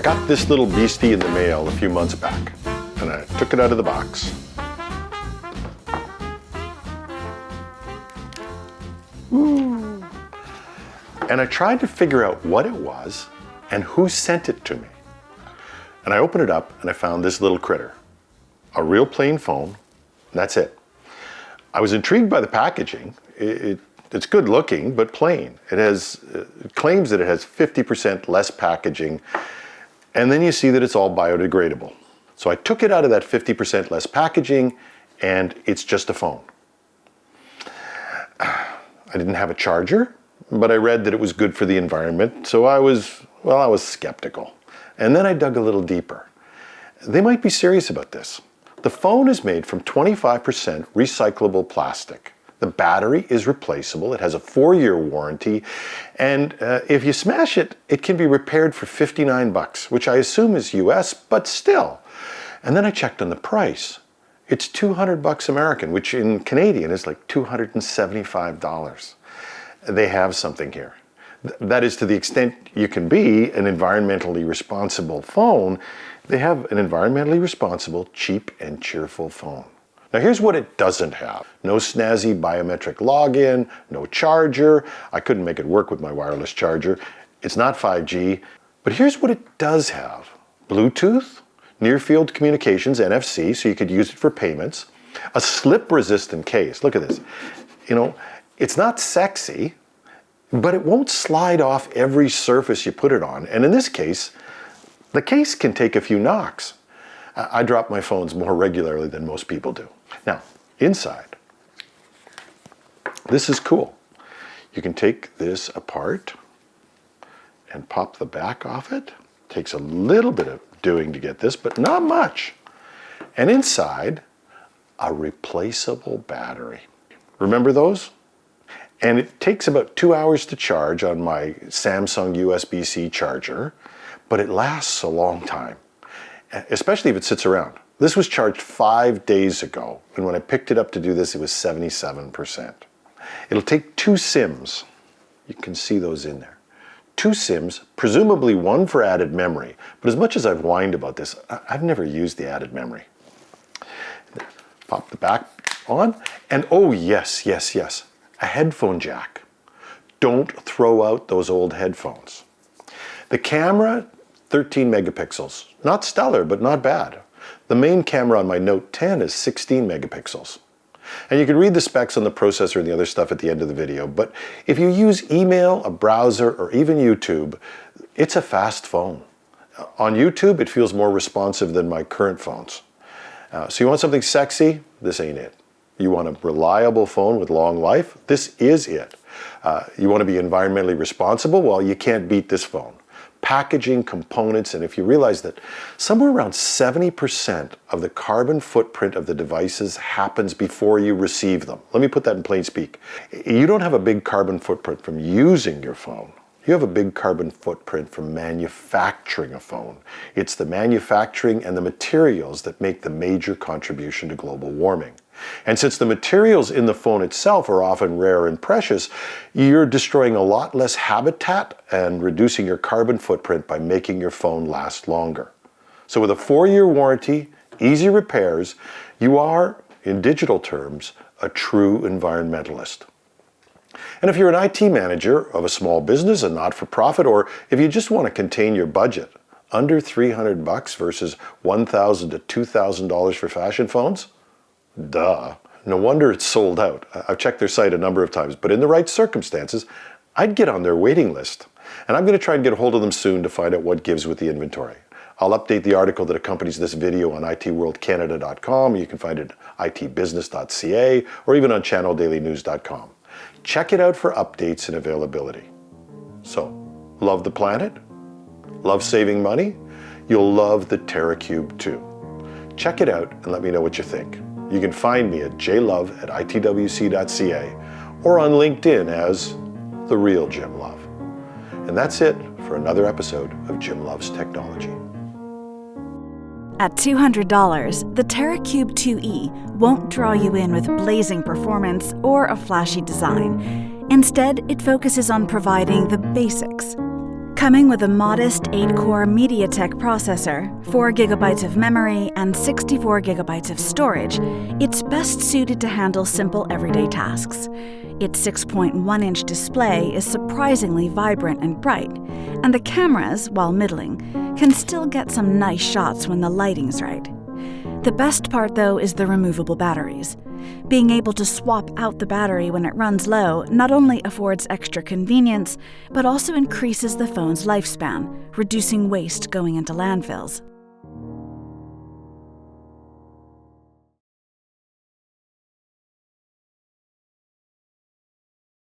got this little beastie in the mail a few months back, and I took it out of the box. Ooh. And I tried to figure out what it was and who sent it to me. And I opened it up and I found this little critter. A real plain phone, and that's it. I was intrigued by the packaging. It's good looking, but plain. It claims that it has 50% less packaging, and then you see that it's all biodegradable. So I took it out of that 50% less packaging, and it's just a phone. I didn't have a charger, but I read that it was good for the environment, so I was skeptical. And then I dug a little deeper. They might be serious about this. The phone is made from 25% recyclable plastic. The battery is replaceable. It has a 4-year warranty. And if you smash it, it can be repaired for $59, which I assume is US, but still. And then I checked on the price. It's $200 American, which in Canadian is like $275. They have something here. That is, to the extent you can be an environmentally responsible phone, they have an environmentally responsible, cheap, and cheerful phone. Now here's what it doesn't have. No snazzy biometric login, no charger. I couldn't make it work with my wireless charger. It's not 5G. But here's what it does have. Bluetooth, near-field communications, NFC, so you could use it for payments. A slip-resistant case. Look at this. You know, it's not sexy, but it won't slide off every surface you put it on. And in this case, the case can take a few knocks. I drop my phones more regularly than most people do. Now, inside, this is cool. You can take this apart and pop the back off it. Takes a little bit of doing to get this, but not much. And inside, a replaceable battery. Remember those? And it takes about 2 hours to charge on my Samsung USB-C charger, but it lasts a long time, especially if it sits around. This was charged 5 days ago, and when I picked it up to do this, it was 77%. It'll take 2 SIMs. You can see those in there. 2 SIMs, presumably one for added memory. But as much as I've whined about this, I've never used the added memory. Pop the back on, and oh yes, a headphone jack. Don't throw out those old headphones. The camera, 13 megapixels. Not stellar, but not bad. The main camera on my Note 10 is 16 megapixels. And you can read the specs on the processor and the other stuff at the end of the video, but if you use email, a browser, or even YouTube, it's a fast phone. On YouTube, it feels more responsive than my current phones. So you want something sexy? This ain't it. You want a reliable phone with long life? This is it. You want to be environmentally responsible? Well, you can't beat this phone. Packaging, components, and if you realize that somewhere around 70% of the carbon footprint of the devices happens before you receive them. Let me put that in plain speak. You don't have a big carbon footprint from using your phone. You have a big carbon footprint from manufacturing a phone. It's the manufacturing and the materials that make the major contribution to global warming. And since the materials in the phone itself are often rare and precious, you're destroying a lot less habitat and reducing your carbon footprint by making your phone last longer. So with a 4-year warranty, easy repairs, you are, in digital terms, a true environmentalist. And if you're an IT manager of a small business, a not-for-profit, or if you just want to contain your budget, under $300 versus $1,000 to $2,000 for fashion phones? Duh. No wonder it's sold out. I've checked their site a number of times, but in the right circumstances, I'd get on their waiting list. And I'm going to try and get a hold of them soon to find out what gives with the inventory. I'll update the article that accompanies this video on itworldcanada.com. You can find it at itbusiness.ca or even on channeldailynews.com. Check it out for updates and availability. So, love the planet? Love saving money? You'll love the TeraCube too. Check it out and let me know what you think. You can find me at jlove@itwc.ca or on LinkedIn as The Real Jim Love. And that's it for another episode of Jim Loves Technology. At $200, the TeraCube 2E won't draw you in with blazing performance or a flashy design. Instead, it focuses on providing the basics. Coming with a modest 8-core MediaTek processor, 4 GB of memory, and 64 GB of storage, it's best suited to handle simple everyday tasks. Its 6.1-inch display is surprisingly vibrant and bright, and the cameras, while middling, can still get some nice shots when the lighting's right. The best part, though, is the removable batteries. Being able to swap out the battery when it runs low not only affords extra convenience, but also increases the phone's lifespan, reducing waste going into landfills.